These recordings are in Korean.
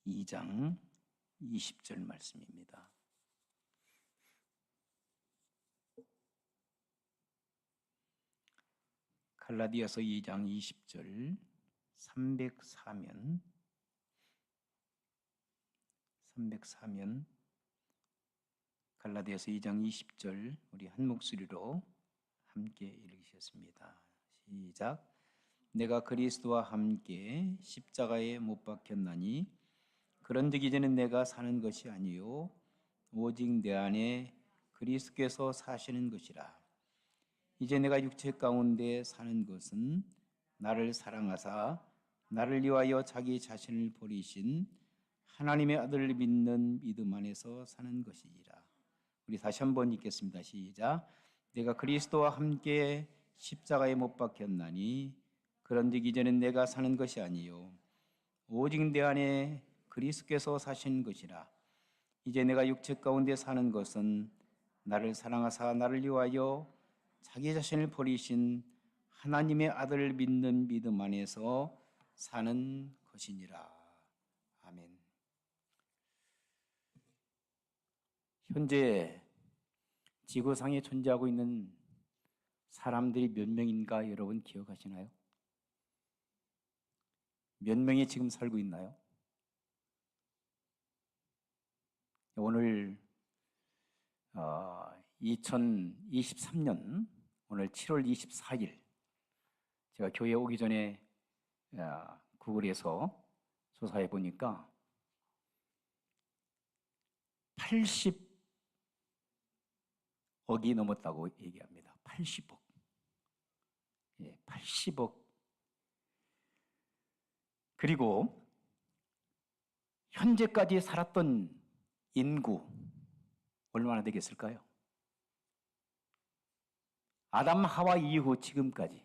2장 20절 말씀입니다. 갈라디아서 2장 20절 304면 갈라디아서 2장 20절 우리 한 목소리로 함께 읽으셨습니다. 시작. 내가 그리스도와 함께 십자가에 못 박혔나니 그런즉 이제는 내가 사는 것이 아니요 오직 내 안에 그리스도께서 사시는 것이라. 이제 내가 육체 가운데 사는 것은 나를 사랑하사 나를 위하여 자기 자신을 버리신 하나님의 아들을 믿는 믿음 안에서 사는 것이니라. 우리 다시 한번 읽겠습니다. 시작. 내가 그리스도와 함께 십자가에 못 박혔나니 그런즉 이제는 내가 사는 것이 아니요 오직 내 안에 그리스도께서 사신 것이라. 이제 내가 육체 가운데 사는 것은 나를 사랑하사 나를 위하여 자기 자신을 버리신 하나님의 아들을 믿는 믿음 안에서 사는 것이니라. 아멘. 현재 지구상에 존재하고 있는 사람들이 몇 명인가 여러분 기억하시나요? 몇 명이 지금 살고 있나요? 오늘 2023년 오늘 7월 24일 제가 교회 오기 전에 구글에서 조사해 보니까 80억이 넘었다고 얘기합니다. 80억. 예, 80억. 그리고 현재까지 살았던 인구 얼마나 되겠을까요? 아담 하와 이후 지금까지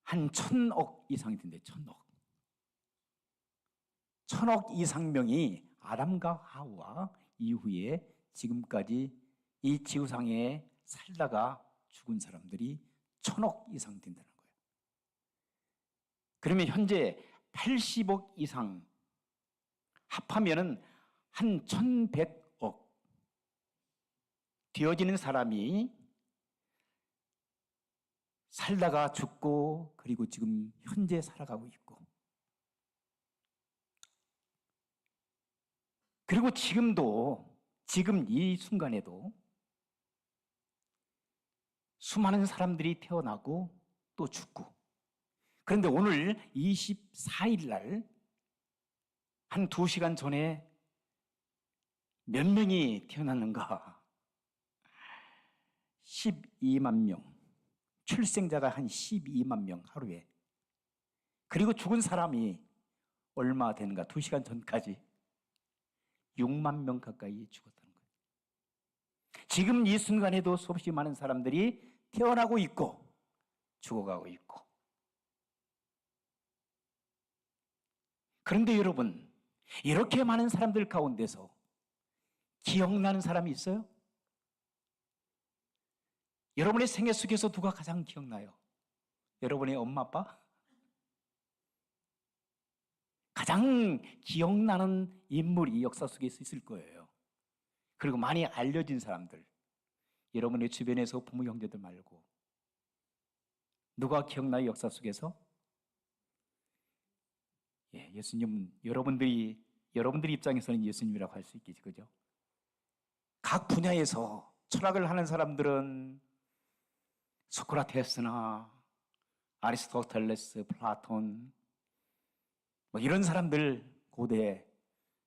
한 1000억 이상이 된대. 1000억. 1000억 이상 명이 아담과 하와 이후에 지금까지 이 지구상에 살다가 죽은 사람들이 1000억 이상 된다는 거예요. 그러면 현재 80억 이상 합하면은 한 1100억 되어지는 사람이 살다가 죽고 그리고 지금 현재 살아가고 있고 그리고 지금 이 순간에도 수많은 사람들이 태어나고 또 죽고 그런데 오늘 24일 날 한 2시간 전에 몇 명이 태어났는가? 12만 명. 출생자가 한 12만 명 하루에. 그리고 죽은 사람이 얼마 되는가? 2시간 전까지 6만 명 가까이 죽었다는 거예요. 지금 이 순간에도 수없이 많은 사람들이 태어나고 있고 죽어가고 있고. 그런데 여러분, 이렇게 많은 사람들 가운데서 기억나는 사람이 있어요? 여러분의 생애 속에서 누가 가장 기억나요? 여러분의 엄마, 아빠? 가장 기억나는 인물이 역사 속에 있을 거예요. 그리고 많이 알려진 사람들. 여러분의 주변에서 부모 형제들 말고 누가 기억나요? 역사 속에서? 예, 예수님, 여러분들이 입장에서는 예수님이라고 할 수 있겠지, 그죠? 각 분야에서 철학을 하는 사람들은 소크라테스나 아리스토텔레스, 플라톤, 뭐 이런 사람들, 고대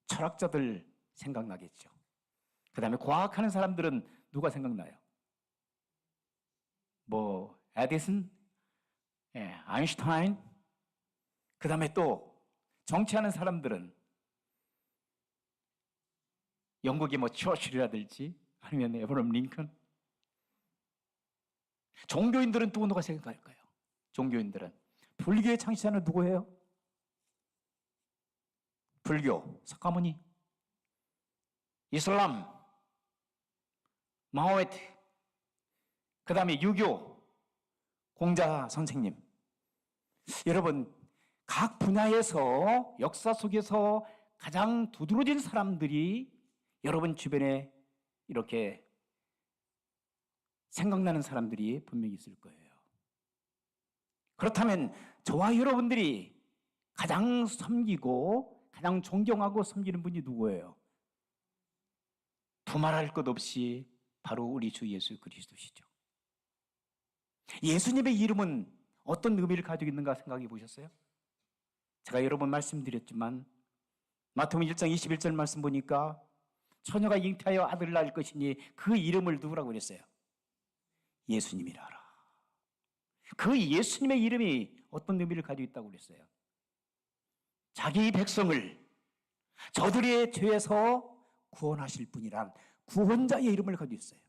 철학자들 생각나겠죠. 그 다음에 과학하는 사람들은 누가 생각나요? 뭐, 에디슨, 예, 아인슈타인, 그 다음에 또 정치하는 사람들은 영국의 뭐 처칠이라든지 아니면 에브라임 링컨. 종교인들은 또 누가 생각할까요? 종교인들은 불교의 창시자는 누구예요? 불교, 석가모니, 이슬람, 마호메트, 그 다음에 유교, 공자 선생님. 여러분, 각 분야에서 역사 속에서 가장 두드러진 사람들이 여러분 주변에 이렇게 생각나는 사람들이 분명히 있을 거예요. 그렇다면 저와 여러분들이 가장 섬기고 가장 존경하고 섬기는 분이 누구예요? 두말할 것 없이 바로 우리 주 예수 그리스도시죠. 예수님의 이름은 어떤 의미를 가지고 있는가 생각해 보셨어요? 제가 여러 번 말씀드렸지만 마태복음 1장 21절 말씀 보니까 처녀가 잉태하여 아들을 낳을 것이니 그 이름을 누구라고 그랬어요? 예수님이라 하라. 그 예수님의 이름이 어떤 의미를 가지고 있다고 그랬어요? 자기 백성을 저들의 죄에서 구원하실 분이란 구원자의 이름을 가지고 있어요.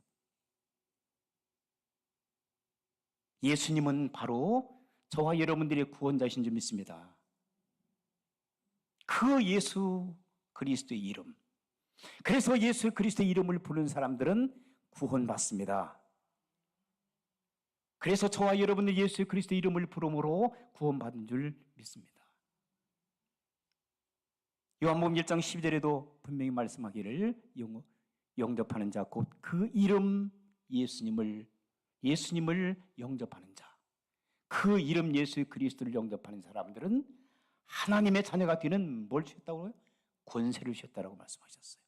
예수님은 바로 저와 여러분들의 구원자이신 줄 믿습니다. 그 예수 그리스도의 이름. 그래서 예수 그리스도의 이름을 부르는 사람들은 구원받습니다. 그래서 저와 여러분들 예수 그리스도의 이름을 부름으로 구원받은 줄 믿습니다. 요한복음 1장 12절에도 분명히 말씀하기를 영접하는 자 곧 그 이름 예수님을 영접하는 자, 그 이름 예수 그리스도를 영접하는 사람들은 하나님의 자녀가 되는 뭘 주셨다고요? 권세를 주셨다라고 말씀하셨어요.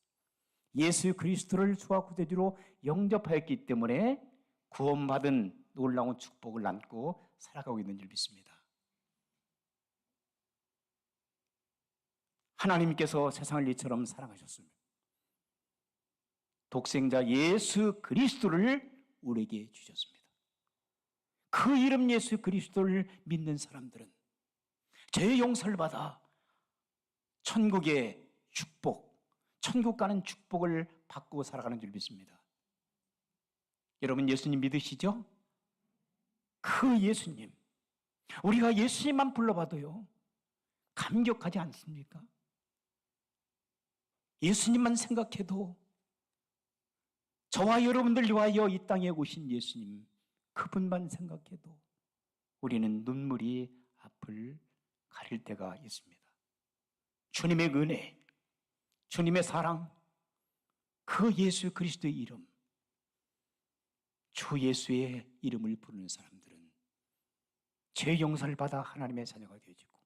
예수 그리스도를 주와 구세주로 영접하였기 때문에 구원받은 놀라운 축복을 안고 살아가고 있는 줄 믿습니다. 하나님께서 세상을 이처럼 사랑하셨습니다. 독생자 예수 그리스도를 우리에게 주셨습니다. 그 이름 예수 그리스도를 믿는 사람들은 죄의 용서를 받아 천국의 축복, 천국 가는 축복을 받고 살아가는 줄 믿습니다. 여러분 예수님 믿으시죠? 그 예수님, 우리가 예수님만 불러봐도요 감격하지 않습니까? 예수님만 생각해도 저와 여러분들 위하여 이 땅에 오신 예수님, 그분만 생각해도 우리는 눈물이 앞을 가릴 때가 있습니다. 주님의 은혜, 주님의 사랑, 그 예수 그리스도의 이름, 주 예수의 이름을 부르는 사람들은 죄 용서를 받아 하나님의 자녀가 되어지고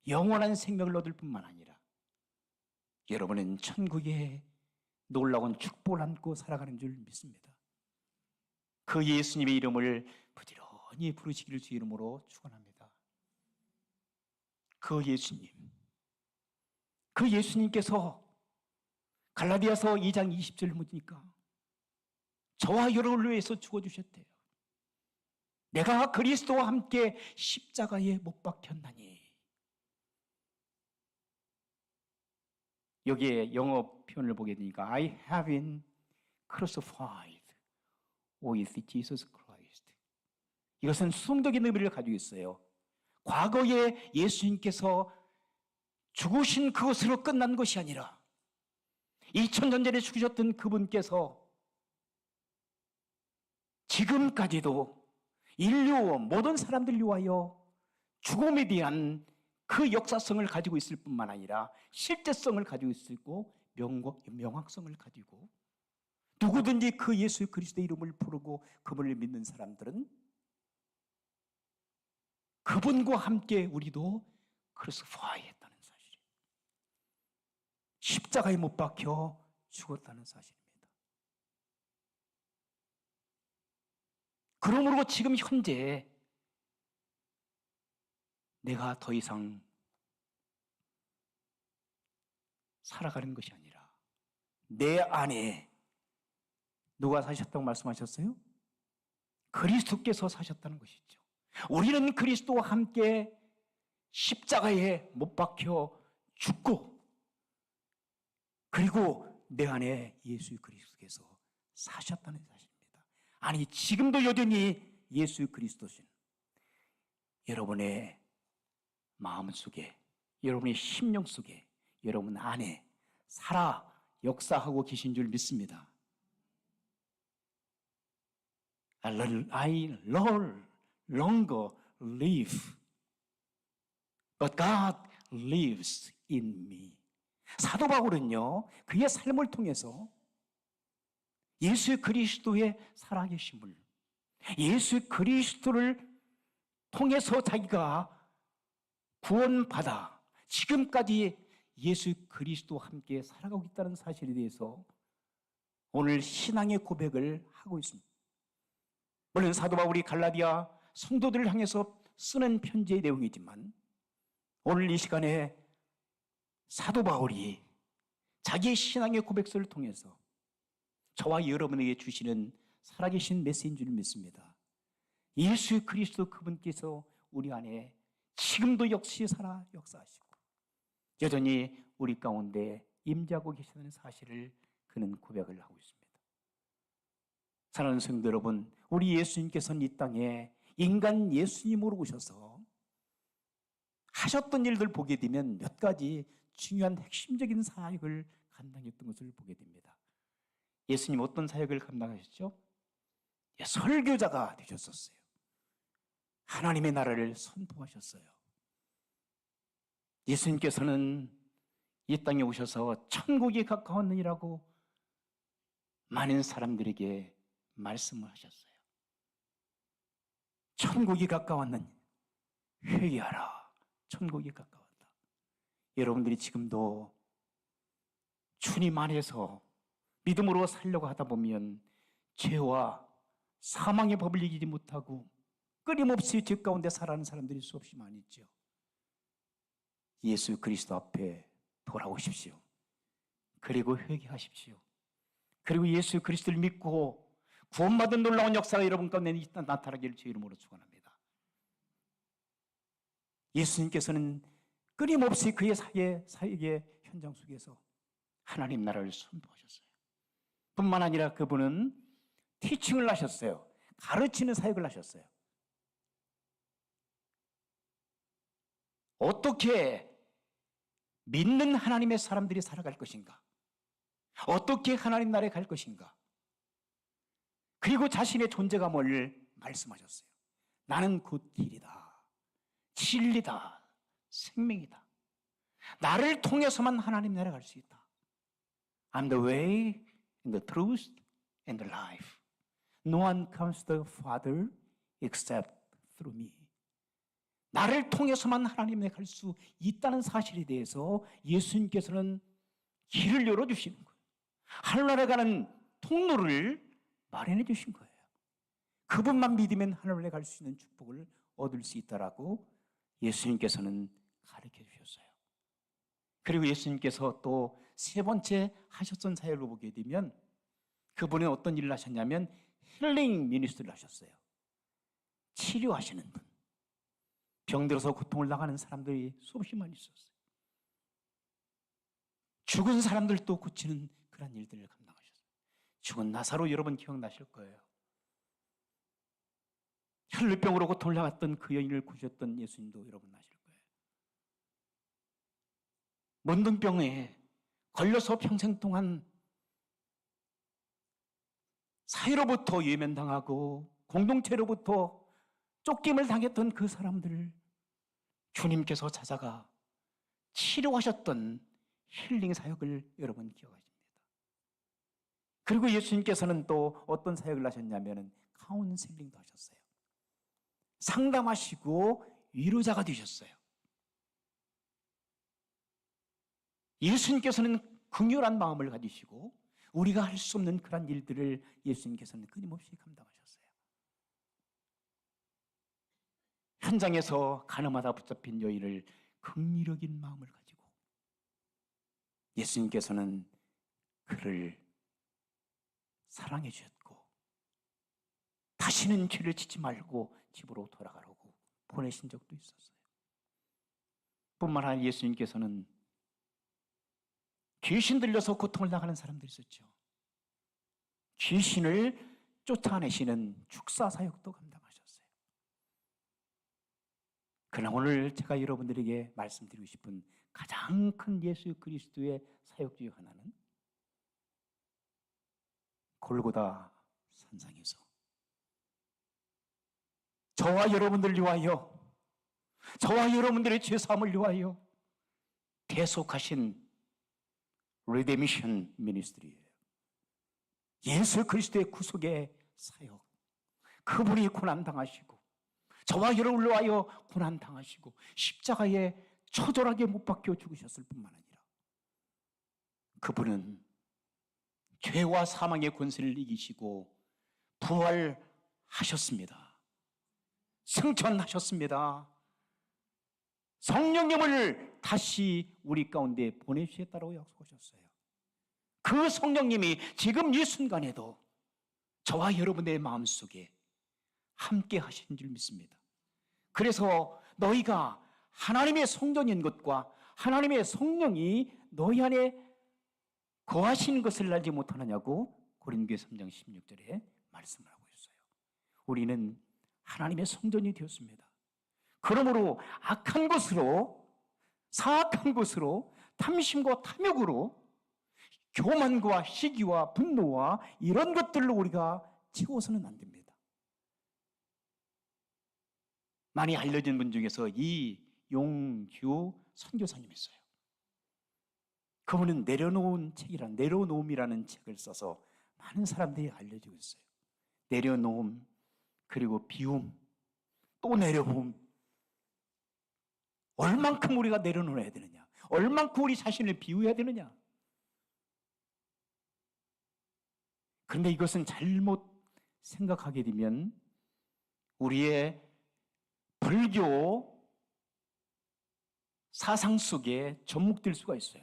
영원한 생명을 얻을 뿐만 아니라 여러분은 천국의 놀라운 축복을 안고 살아가는 줄 믿습니다. 그 예수님의 이름을 부지런히 부르시기를 주 이름으로 축원합니다. 그 예수님께서 갈라디아서 2장 20절 보니까 저와 여러분을 위해서 죽어주셨대요. 내가 그리스도와 함께 십자가에 못 박혔나니. 여기에 영어 표현을 보게 되니까 I have been crucified with Jesus Christ. 이것은 수동적인 의미를 가지고 있어요. 과거에 예수님께서 죽으신 그것으로 끝난 것이 아니라 2000년 전에 죽으셨던 그분께서 지금까지도 인류 모든 사람들 위하여 죽음에 대한 그 역사성을 가지고 있을 뿐만 아니라 실제성을 가지고 있고 명확성을 가지고 누구든지 그 예수 그리스도의 이름을 부르고 그분을 믿는 사람들은 그분과 함께 우리도 크루시파이 했다는 사실이에요. 십자가에 못 박혀 죽었다는 사실입니다. 그러므로 지금 현재 내가 더 이상 살아가는 것이 아니라 내 안에 누가 사셨다고 말씀하셨어요? 그리스도께서 사셨다는 것이죠. 우리는 그리스도와 함께 십자가에 못 박혀 죽고 그리고 내 안에 예수 그리스도께서 사셨다는 사실입니다. 아니 지금도 여전히 예수 그리스도신 여러분의 마음속에 여러분의 심령 속에 여러분 안에 살아 역사하고 계신 줄 믿습니다. I no longer live But God lives in me. 사도 바울은요, 그의 삶을 통해서 예수 그리스도의 살아계심을, 예수 그리스도를 통해서 자기가 구원받아 지금까지 예수 그리스도와 함께 살아가고 있다는 사실에 대해서 오늘 신앙의 고백을 하고 있습니다. 물론 사도 바울이 갈라디아 성도들을 향해서 쓰는 편지의 내용이지만 오늘 이 시간에 사도 바울이 자기의 신앙의 고백서를 통해서 저와 여러분에게 주시는 살아계신 메시지인 줄 믿습니다. 예수 그리스도 그분께서 우리 안에 지금도 역시 살아 역사하시고 여전히 우리 가운데 임재하고 계시다는 사실을 그는 고백을 하고 있습니다. 사랑하는 성도 여러분, 우리 예수님께서는 이 땅에 인간 예수님으로 오셔서 하셨던 일들 보게 되면 몇 가지 중요한 핵심적인 사역을 감당했던 것을 보게 됩니다. 예수님 어떤 사역을 감당하셨죠? 설교자가 되셨었어요. 하나님의 나라를 선포하셨어요. 예수님께서는 이 땅에 오셔서 천국이 가까웠느니라고 많은 사람들에게 말씀을 하셨어요. 천국이 가까웠느니 회개하라. 천국이 가까웠다. 여러분들이 지금도 주님 안에서 믿음으로 살려고 하다 보면 죄와 사망의 법을 이기지 못하고 끊임없이 죄 가운데 살아가는 사람들이 수없이 많이 있죠. 예수 그리스도 앞에 돌아오십시오. 그리고 회개하십시오. 그리고 예수 그리스도를 믿고 구원받은 놀라운 역사가 여러분 가운데 나타나기를 주 이름으로 축원합니다. 예수님께서는 끊임없이 그의 사역의 현장 속에서 하나님 나라를 선포하셨어요. 뿐만 아니라 그분은 티칭을 하셨어요. 가르치는 사역을 하셨어요. 어떻게 믿는 하나님의 사람들이 살아갈 것인가? 어떻게 하나님 나라에 갈 것인가? 그리고 자신의 존재감을 말씀하셨어요. 나는 곧 길이다, 진리다, 생명이다. 나를 통해서만 하나님 나라에 갈 수 있다. I'm the way, and the truth, and the life. No one comes to the Father except through me. 나를 통해서만 하나님에 갈 수 있다는 사실에 대해서 예수님께서는 길을 열어주시는 거예요. 하늘나라에 가는 통로를 마련해 주신 거예요. 그분만 믿으면 하늘나라에 갈 수 있는 축복을 얻을 수 있다라고 예수님께서는 가르쳐 주셨어요. 그리고 예수님께서 또 세 번째 하셨던 사역을 보게 되면 그분은 어떤 일을 하셨냐면 힐링 미니스트리를 하셨어요. 치료하시는 분. 병들어서 고통을 당하는 사람들이 수없이 많이 있었어요. 죽은 사람들도 고치는 그런 일들을 감당하셨어요. 죽은 나사로 여러분 기억나실 거예요. 혈루병으로 고통을 당했던 그 여인을 고쳤던 예수님도 여러분 아실 거예요. 문둥병에 걸려서 평생 동안 사회로부터 외면당하고 공동체로부터 쫓김을 당했던 그 사람들을 주님께서 찾아가 치료하셨던 힐링 사역을 여러분 기억하십니다. 그리고 예수님께서는 또 어떤 사역을 하셨냐면 카운셀링도 하셨어요. 상담하시고 위로자가 되셨어요. 예수님께서는 긍휼한 마음을 가지시고 우리가 할 수 없는 그런 일들을 예수님께서는 끊임없이 감당하셨어요. 현장에서 가늠하다 붙잡힌 여인을 긍휼히 여긴 마음을 가지고 예수님께서는 그를 사랑해 주셨고 다시는 죄를 짓지 말고 집으로 돌아가라고 보내신 적도 있었어요. 뿐만 아니라 예수님께서는 귀신 들려서 고통을 당하는 사람들이 있었죠. 귀신을 쫓아내시는 축사 사역도 감당하셨어요. 그러나 오늘 제가 여러분들에게 말씀드리고 싶은 가장 큰 예수 그리스도의 사역 중에 하나는 골고다 산상에서 저와 여러분들 위하여 저와 여러분들의 죄사함을 위하여 대속하신 리데미션 미니스트리예요. 예수 그리스도의 구속의 사역. 그분이 고난당하시고 저와 여러분을 위하여 고난당하시고 십자가에 처절하게 못 박혀 죽으셨을 뿐만 아니라 그분은 죄와 사망의 권세를 이기시고 부활하셨습니다. 승천하셨습니다. 성령님을 다시 우리 가운데 보내주셨다고 약속하셨어요. 그 성령님이 지금 이 순간에도 저와 여러분의 마음속에 함께 하신 줄 믿습니다. 그래서 너희가 하나님의 성전인 것과 하나님의 성령이 너희 안에 거하시는 것을 알지 못하느냐고 고린도서 3장 16절에 말씀을 하고 있어요. 우리는 하나님의 성전이 되었습니다. 그러므로 악한 것으로, 사악한 것으로, 탐심과 탐욕으로, 교만과 시기와 분노와 이런 것들로 우리가 채워서는 안 됩니다. 많이 알려진 분 중에서 이용규 선교사님이 있어요. 그분은 내려놓음이라는 책을 써서 많은 사람들이 알려지고 있어요. 내려놓음, 그리고 비움, 또 내려봄. 얼만큼 우리가 내려놓아야 되느냐? 얼만큼 우리 자신을 비워야 되느냐? 그런데 이것은 잘못 생각하게 되면 우리의 불교 사상 속에 접목될 수가 있어요.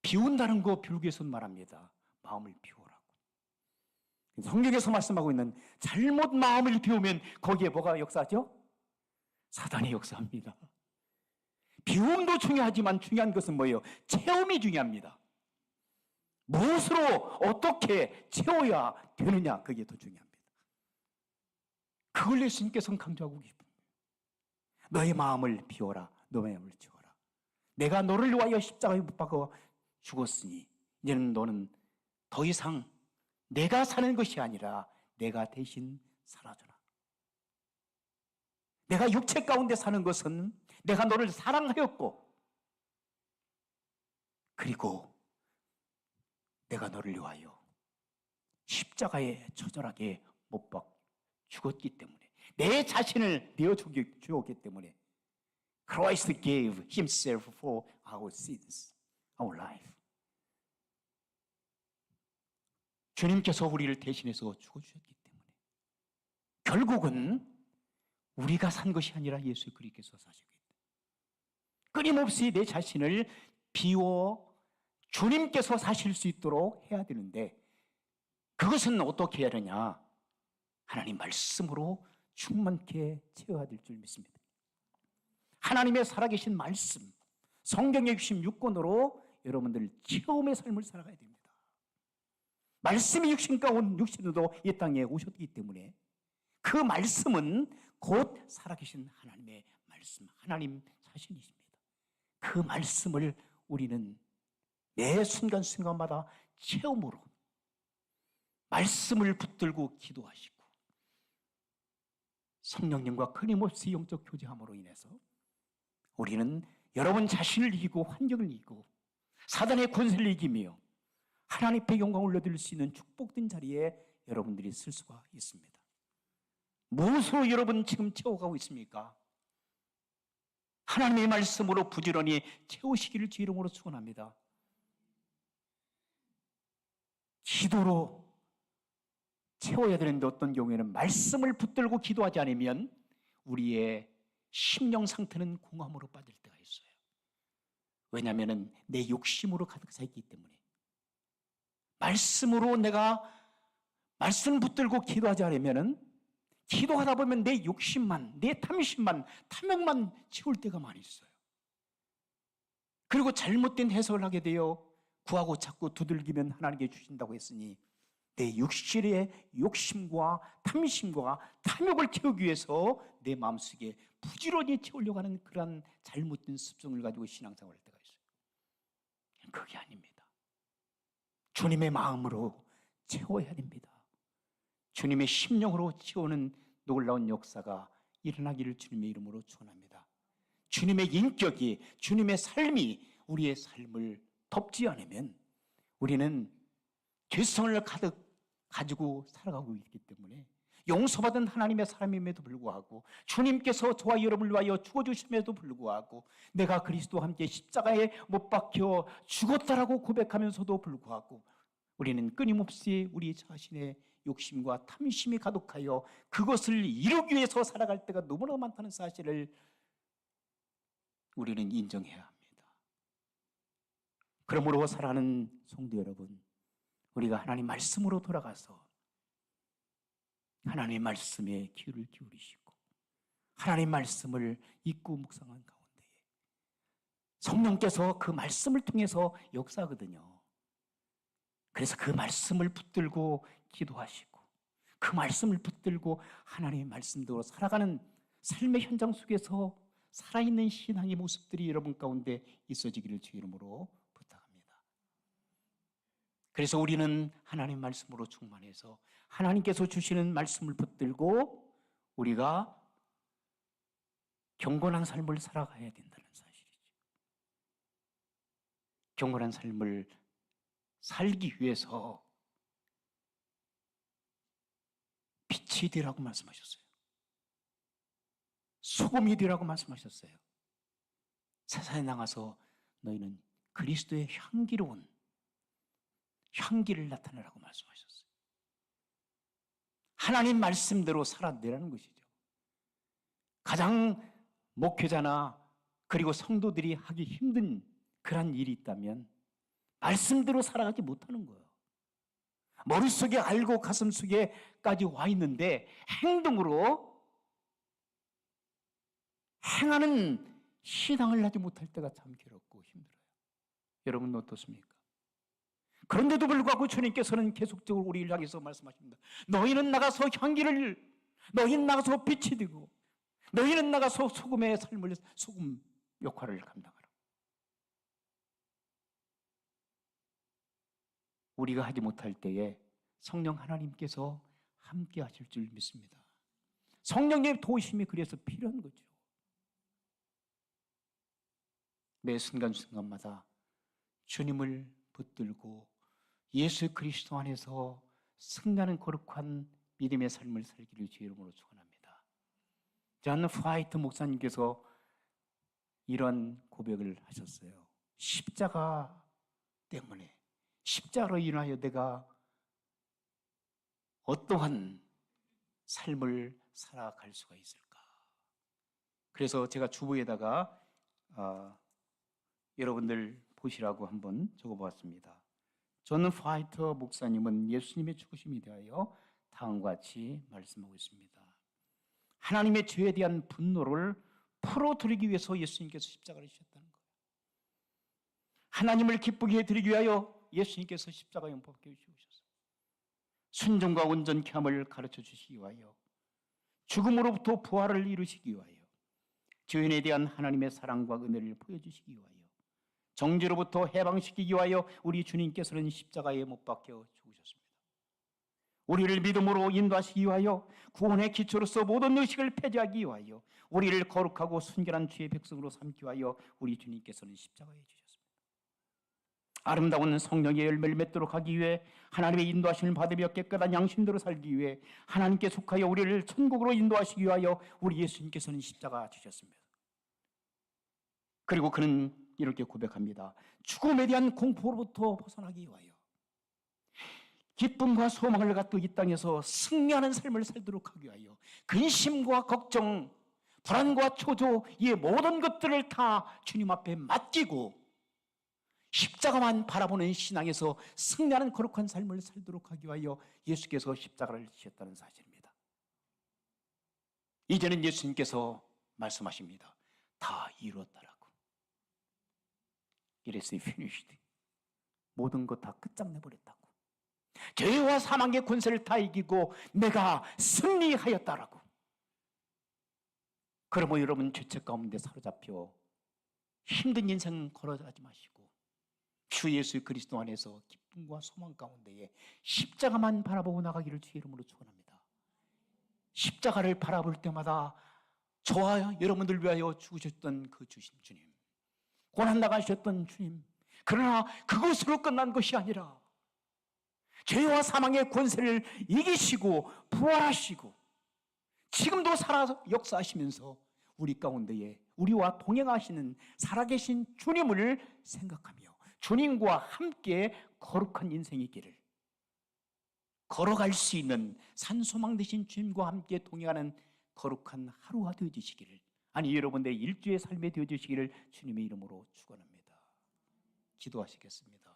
비운다는 거 불교에서 말합니다. 마음을 비우라고. 성경에서 말씀하고 있는 잘못 마음을 비우면 거기에 뭐가 역사하죠? 사단이 역사합니다. 비움도 중요하지만 중요한 것은 뭐예요? 체험이 중요합니다. 무엇으로 어떻게 채워야 되느냐, 그게 더 중요합니다. 그걸 예수님께서는 강조하고 계십니다. 너의 마음을 비워라. 너의 마음을 채워라. 내가 너를 위하여 십자가에 못 박아 죽었으니 이제는 너는 더 이상 내가 사는 것이 아니라 내가 대신 살아주라. 내가 육체 가운데 사는 것은 내가 너를 사랑하였고 그리고 내가 너를 위하여 십자가에 처절하게 못 박아 죽었기 때문에 내 자신을 내어 주었기 때문에 Christ gave himself for our sins, our life. 주님께서 우리를 대신해서 죽어주셨기 때문에 결국은 우리가 산 것이 아니라 예수 그리스도께서 사시기 때문에 끊임없이 내 자신을 비워 주님께서 사실 수 있도록 해야 되는데 그것은 어떻게 해야 되냐? 하나님 말씀으로 충만케 채워야 될 줄 믿습니다. 하나님의 살아계신 말씀, 성경의 66권으로 여러분들 체험의 삶을 살아가야 됩니다. 말씀이 육신 가운 육신으로 이 땅에 오셨기 때문에 그 말씀은 곧 살아계신 하나님의 말씀, 하나님 자신이십니다. 그 말씀을 우리는 매 순간순간마다 체험으로 말씀을 붙들고 기도하시고 성령님과 끊임없이 영적 교제함으로 인해서 우리는 여러분 자신을 이기고 환경을 이기고 사단의 권세를 이기며 하나님의 영광을 얻을 수 있는 축복된 자리에 여러분들이 쓸 수가 있습니다. 무엇으로 여러분 지금 채워가고 있습니까? 하나님의 말씀으로 부지런히 채우시기를 주 이름으로 축원합니다. 기도로 채워야 되는데 어떤 경우에는 말씀을 붙들고 기도하지 않으면 우리의 심령 상태는 공허함으로 빠질 때가 있어요. 왜냐하면 내 욕심으로 가득 차 있기 때문에 말씀으로 내가 말씀 붙들고 기도하지 않으면 기도하다 보면 내 욕심만, 내 탐심만, 탐욕만 채울 때가 많이 있어요. 그리고 잘못된 해석을 하게 되어 구하고 찾고 두들기면 하나님께 주신다고 했으니 내 육신의 욕심과 탐심과 탐욕을 채우기 위해서 내 마음속에 부지런히 채우려고 하는 그러한 잘못된 습성을 가지고 신앙생활을 할 때가 있어요. 그게 아닙니다. 주님의 마음으로 채워야 됩니다. 주님의 심령으로 채우는 놀라운 역사가 일어나기를 주님의 이름으로 축원합니다. 주님의 인격이, 주님의 삶이 우리의 삶을 덮지 않으면 우리는 죄성을 가득 가지고 살아가고 있기 때문에, 용서받은 하나님의 사람임에도 불구하고, 주님께서 저와 여러분을 위하여 죽어주심에도 불구하고, 내가 그리스도와 함께 십자가에 못 박혀 죽었다라고 고백하면서도 불구하고, 우리는 끊임없이 우리 자신의 욕심과 탐심이 가득하여 그것을 이루기 위해서 살아갈 때가 너무나 많다는 사실을 우리는 인정해야 합니다. 그러므로 사랑하는 성도 여러분, 우리가 하나님 말씀으로 돌아가서 하나님의 말씀에 귀를 기울이시고 하나님 말씀을 읽고 묵상한 가운데에 성령께서 그 말씀을 통해서 역사하거든요. 그래서 그 말씀을 붙들고 기도하시고 그 말씀을 붙들고 하나님의 말씀대로 살아가는 삶의 현장 속에서 살아있는 신앙의 모습들이 여러분 가운데 있어지기를 주의 이름으로 부탁합니다. 그래서 우리는 하나님 말씀으로 충만해서 하나님께서 주시는 말씀을 붙들고 우리가 경건한 삶을 살아가야 된다는 사실이죠. 경건한 삶을 살기 위해서 빛이 되라고 말씀하셨어요. 소금이 되라고 말씀하셨어요. 세상에 나가서 너희는 그리스도의 향기로운 향기를 나타내라고 말씀하셨어요. 하나님 말씀대로 살아내라는 것이죠. 가장 목회자나 그리고 성도들이 하기 힘든 그런 일이 있다면 말씀대로 살아가지 못하는 거예요. 머릿속에 알고 가슴 속에까지 와 있는데 행동으로 행하는 신앙을 하지 못할 때가 참 괴롭고 힘들어요. 여러분 어떻습니까? 그런데도 불구하고 주님께서는 계속적으로 우리를 향해서 말씀하십니다. 너희는 나가서 향기를, 너희는 나가서 빛이 되고 너희는 나가서 소금의 삶을, 소금 역할을 감당하라. 우리가 하지 못할 때에 성령 하나님께서 함께 하실 줄 믿습니다. 성령의 도우심이 그래서 필요한 거죠. 매 순간순간마다 주님을 붙들고 예수 그리스도 안에서 승리하는 거룩한 믿음의 삶을 살기를 주의 이름으로 축원합니다. 존 화이트 목사님께서 이런 고백을 하셨어요. 십자가 때문에, 십자가로 인하여 내가 어떠한 삶을 살아갈 수가 있을까? 그래서 제가 주보에다가 여러분들 보시라고 한번 적어보았습니다. 존 화이트 목사님은 예수님의 죽으심에 대하여 다음과 같이 말씀하고 있습니다. 하나님의 죄에 대한 분노를 풀어드리기 위해서 예수님께서 십자가를 지셨다는 거예요. 하나님을 기쁘게 해드리기 위하여 예수님께서 십자가 영법케 주셨어요. 순종과 온전케 함을 가르쳐 주시기 위하여, 죽음으로부터 부활을 이루시기 위하여, 죄인에 대한 하나님의 사랑과 은혜를 보여주시기 위하여, 정죄로부터 해방시키기 위하여 우리 주님께서는 십자가에 못 박혀 죽으셨습니다. 우리를 믿음으로 인도하시기 위하여, 구원의 기초로서 모든 의식을 폐지하기 위하여, 우리를 거룩하고 순결한 주의 백성으로 삼기 위하여 우리 주님께서는 십자가에 주셨습니다. 아름다운 성령의 열매를 맺도록 하기 위해, 하나님의 인도하심을 받으며 깨끗한 양심대로 살기 위해, 하나님께 속하여 우리를 천국으로 인도하시기 위하여 우리 예수님께서는 십자가 주셨습니다. 그리고 그는 이렇게 고백합니다. 죽음에 대한 공포로부터 벗어나기 위하여, 기쁨과 소망을 갖고 이 땅에서 승리하는 삶을 살도록 하기 위하여, 근심과 걱정, 불안과 초조, 이 모든 것들을 다 주님 앞에 맡기고 십자가만 바라보는 신앙에서 승리하는 거룩한 삶을 살도록 하기 위하여 예수께서 십자가를 지셨다는 사실입니다. 이제는 예수님께서 말씀하십니다. 다 이루었다라고. It is finished. 모든 것 다 끝장내버렸다고. 죄와 사망의 권세를 다 이기고 내가 승리하였다라고. 그러므로 여러분 죄책 가운데 사로잡혀 힘든 인생 걸어가지 마시고 주 예수 그리스도 안에서 기쁨과 소망 가운데에 십자가만 바라보고 나가기를 주의 이름으로 축원합니다. 십자가를 바라볼 때마다 저와 여러분들 위하여 죽으셨던 그 주님, 고난 당하셨던 주님, 그러나 그것으로 끝난 것이 아니라 죄와 사망의 권세를 이기시고 부활하시고 지금도 살아 역사하시면서 우리 가운데에 우리와 동행하시는 살아계신 주님을 생각하며 주님과 함께 거룩한 인생의 길을 걸어갈 수 있는 산소망 되신 주님과 함께 동행하는 거룩한 하루가 되어주시기를, 아니 여러분의 일주의 삶이 되어주시기를 주님의 이름으로 축원합니다. 기도하시겠습니다.